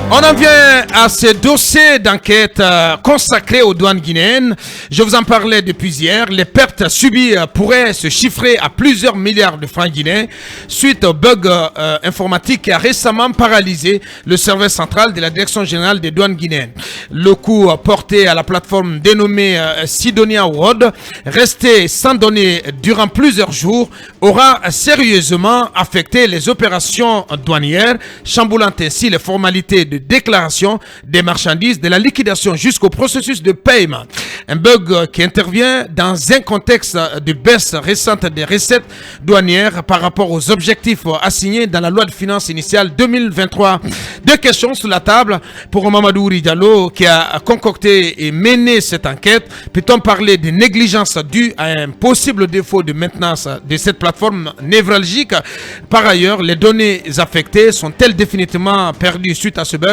On en vient à ce dossier d'enquête consacré aux douanes guinéennes. Je vous en parlais depuis hier. Les pertes subies pourraient se chiffrer à plusieurs milliards de francs guinéens suite au bug informatique qui a récemment paralysé le service central de la Direction générale des douanes guinéennes. Le coût porté à la plateforme dénommée Sidonia World, resté sans données durant plusieurs jours, aura sérieusement affecté les opérations douanières, chamboulant ainsi les formalités de déclaration des marchandises, de la liquidation jusqu'au processus de paiement. Un bug qui intervient dans un contexte de baisse récente des recettes douanières par rapport aux objectifs assignés dans la loi de finances initiale 2023. Deux questions sur la table pour Mamadou Diallo qui a concocté et mené cette enquête. Peut-on parler de négligence due à un possible défaut de maintenance de cette plateforme névralgique? Par ailleurs, les données affectées sont-elles définitivement perdues suite à ce bug?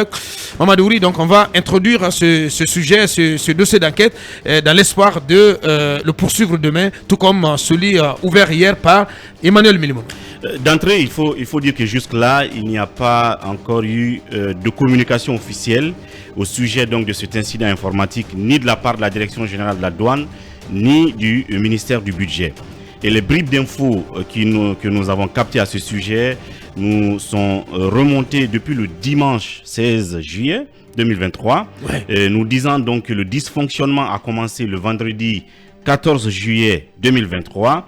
Mamadou, donc on va introduire ce sujet, ce dossier d'enquête dans l'espoir de le poursuivre demain, tout comme celui ouvert hier par Emmanuel Milimou. D'entrée, il faut dire que jusque-là, il n'y a pas encore eu de communication officielle au sujet donc de cet incident informatique, ni de la part de la Direction générale de la douane, ni du ministère du budget. Et les bribes d'infos que nous avons captées à ce sujet nous sont remontées depuis le dimanche 16 juillet 2023, nous disant donc que le dysfonctionnement a commencé le vendredi 14 juillet 2023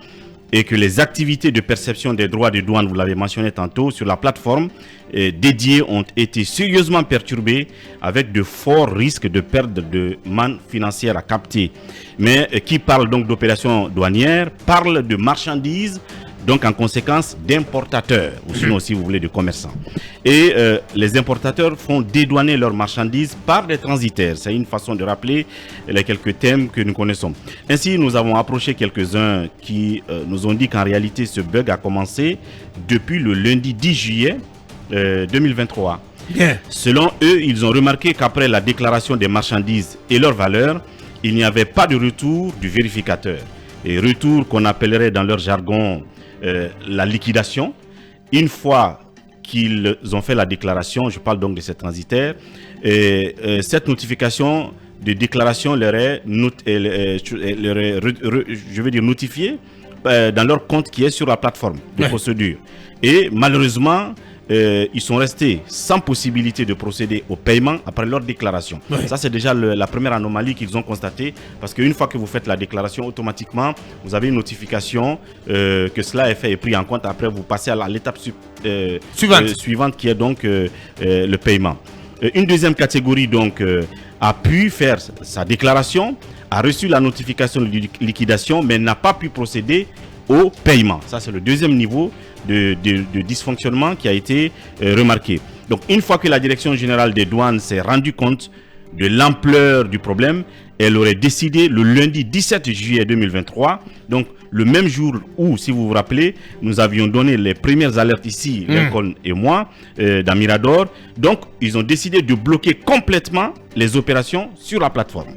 et que les activités de perception des droits de douane, vous l'avez mentionné tantôt, sur la plateforme dédiée ont été sérieusement perturbées avec de forts risques de perte de manne financière à capter. Mais qui parle donc d'opérations douanières parle de marchandises, donc en conséquence d'importateurs, ou sinon si vous voulez de commerçants. Et les importateurs font dédouaner leurs marchandises par des transitaires. C'est une façon de rappeler les quelques thèmes que nous connaissons. Ainsi, nous avons approché quelques-uns qui nous ont dit qu'en réalité, ce bug a commencé depuis le lundi 10 juillet 2023. Bien. Selon eux, ils ont remarqué qu'après la déclaration des marchandises et leur valeur, il n'y avait pas de retour du vérificateur. Et retour qu'on appellerait dans leur jargon la liquidation. Une fois qu'ils ont fait la déclaration, je parle donc de ces transitaires, cette notification de déclaration leur est notifiée dans leur compte qui est sur la plateforme de procédure. Et malheureusement, ils sont restés sans possibilité de procéder au paiement après leur déclaration. Ça, c'est déjà la première anomalie qu'ils ont constatée, parce qu'une fois que vous faites la déclaration, automatiquement, vous avez une notification que cela est fait et pris en compte. Après, vous passez à l'étape suivante qui est donc le paiement. Une deuxième catégorie donc a pu faire sa déclaration, a reçu la notification de liquidation, mais n'a pas pu procéder au paiement. Ça, c'est le deuxième niveau de dysfonctionnement qui a été remarqué. Donc, une fois que la Direction générale des douanes s'est rendue compte de l'ampleur du problème, elle aurait décidé le lundi 17 juillet 2023, donc le même jour où, si vous vous rappelez, nous avions donné les premières alertes ici, Lincoln et moi, dans Mirador. Donc, ils ont décidé de bloquer complètement les opérations sur la plateforme.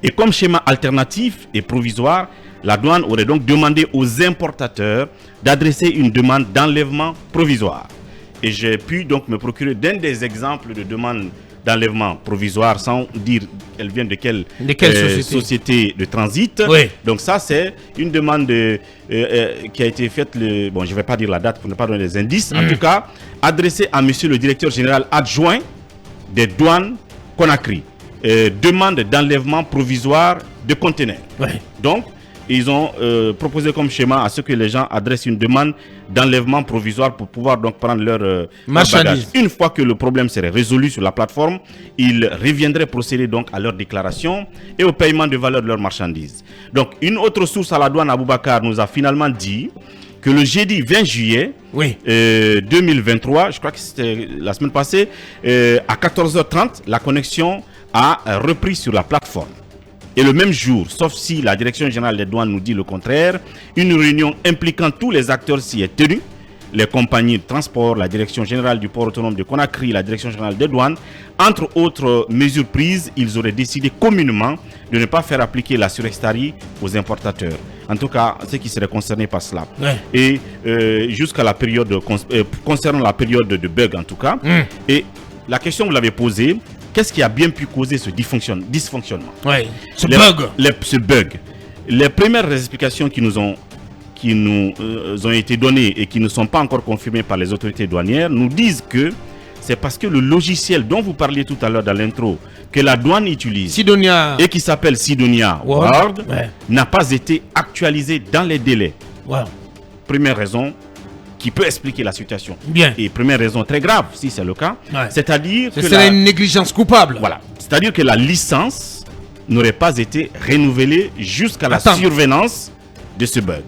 Et comme schéma alternatif et provisoire, la douane aurait donc demandé aux importateurs d'adresser une demande d'enlèvement provisoire. Et j'ai pu donc me procurer d'un des exemples de demande d'enlèvement provisoire, sans dire qu'elle vient de quelle société de transit. Donc ça, c'est une demande qui a été faite, bon, je ne vais pas dire la date pour ne pas donner des indices, en tout cas, adressée à monsieur le directeur général adjoint des douanes Conakry. Demande d'enlèvement provisoire de conteneurs. Donc, ils ont proposé comme schéma à ce que les gens adressent une demande d'enlèvement provisoire pour pouvoir donc prendre leur bagage. Une fois que le problème serait résolu sur la plateforme, ils reviendraient procéder donc à leur déclaration et au paiement de valeur de leurs marchandises. Donc, une autre source à la douane, Aboubacar, nous a finalement dit que le jeudi 20 juillet 2023, je crois que c'était la semaine passée, à 14h30, la connexion a repris sur la plateforme. Et le même jour, sauf si la Direction générale des douanes nous dit le contraire, une réunion impliquant tous les acteurs s'y est tenue. Les compagnies de transport, la Direction générale du port autonome de Conakry, la Direction générale des douanes. Entre autres mesures prises, ils auraient décidé communément de ne pas faire appliquer la surextarie aux importateurs. En tout cas, ceux qui seraient concernés par cela. Et jusqu'à la période, concernant la période de bug en tout cas. Et la question vous l'avez posée, qu'est-ce qui a bien pu causer ce dysfonctionnement? Ouais. Ce bug. Ce bug. Les premières explications qui nous ont été données et qui ne sont pas encore confirmées par les autorités douanières nous disent que c'est parce que le logiciel dont vous parliez tout à l'heure dans l'intro, que la douane utilise Sidonia. et qui s'appelle Sidonia World, n'a pas été actualisé dans les délais. Wow. Première raison qui peut expliquer la situation. Bien. Et première raison très grave, si c'est le cas, c'est-à-dire que... Ce serait une négligence coupable. Voilà. C'est-à-dire que la licence n'aurait pas été renouvelée jusqu'à la survenance de ce bug.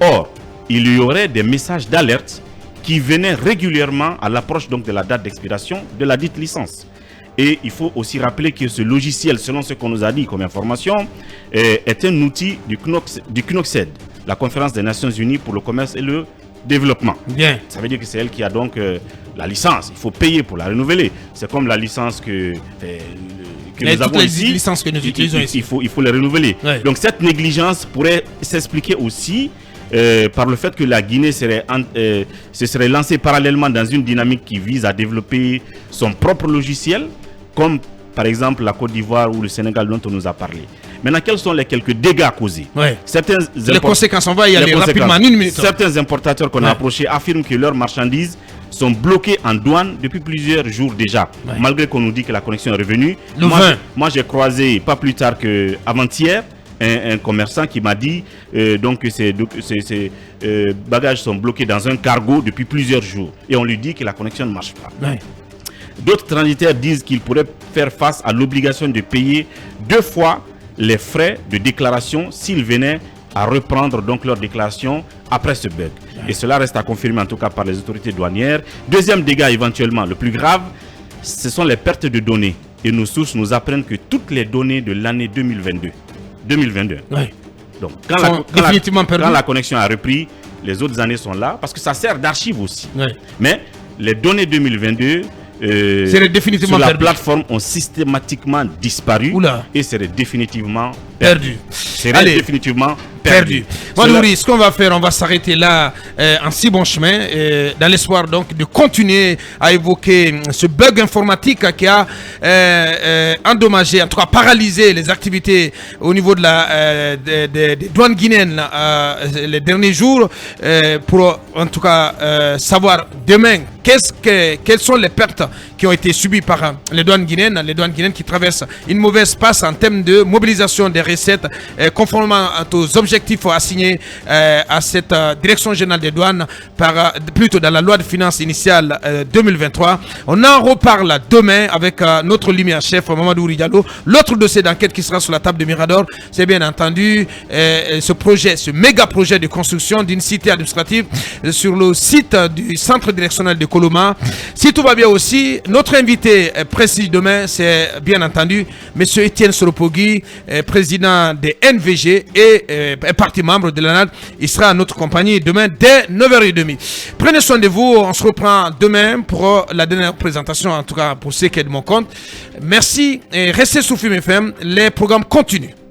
Or, il y aurait des messages d'alerte qui venaient régulièrement à l'approche donc de la date d'expiration de la dite licence. Et il faut aussi rappeler que ce logiciel, selon ce qu'on nous a dit comme information, est un outil du CNOCSED, la Conférence des Nations Unies pour le commerce et le développement. Bien. Ça veut dire que c'est elle qui a donc la licence. Il faut payer pour la renouveler. C'est comme la licence que nous avons ici. Les licences que nous utilisons ici. Il faut les renouveler. Ouais. Donc cette négligence pourrait s'expliquer aussi par le fait que la Guinée se serait lancée parallèlement dans une dynamique qui vise à développer son propre logiciel, comme par exemple la Côte d'Ivoire ou le Sénégal dont on nous a parlé. Maintenant, quels sont les quelques dégâts causés? Les conséquences, on va y aller rapidement en une minute. Certains importateurs qu'on a approchés affirment que leurs marchandises sont bloquées en douane depuis plusieurs jours déjà, malgré qu'on nous dit que la connexion est revenue. Moi, j'ai croisé pas plus tard qu'avant-hier un commerçant qui m'a dit donc que ces bagages sont bloqués dans un cargo depuis plusieurs jours. Et on lui dit que la connexion ne marche pas. D'autres transitaires disent qu'ils pourraient faire face à l'obligation de payer 2 fois les frais de déclaration s'ils venaient à reprendre donc leur déclaration après ce bug. Et cela reste à confirmer en tout cas par les autorités douanières. Deuxième dégât éventuellement, le plus grave, ce sont les pertes de données. Et nos sources nous apprennent que toutes les données de l'année 2022. Donc quand la connexion a repris, les autres années sont là parce que ça sert d'archive aussi. Mais les données 2022 définitivement sur la plateforme ont systématiquement disparu. Et seraient définitivement perdu. Définitivement perdu. Nouri, ce qu'on va faire, on va s'arrêter là en si bon chemin, dans l'espoir donc de continuer à évoquer ce bug informatique qui a endommagé, en tout cas paralysé les activités au niveau de des douanes guinéennes les derniers jours, pour en tout cas savoir demain quelles sont les pertes qui ont été subies par les douanes guinéennes qui traversent une mauvaise passe en termes de mobilisation des recettes, conformément aux objectifs assignés à cette direction générale des douanes plutôt dans la loi de finances initiale 2023. On en reparle demain avec notre lumière-chef Mamadou Diallo. L'autre dossier d'enquête qui sera sur la table de Mirador, c'est bien entendu ce méga projet de construction d'une cité administrative sur le site du centre directionnel de Coloma. Si tout va bien aussi, notre invité précis demain, c'est bien entendu M. Étienne Soropogui, président des NVG et partie membre de l'ANAD. Il sera à notre compagnie demain dès 9h30. Prenez soin de vous. On se reprend demain pour la dernière présentation, en tout cas pour ce qui est de mon compte. Merci et restez sur FUM FM. Les programmes continuent.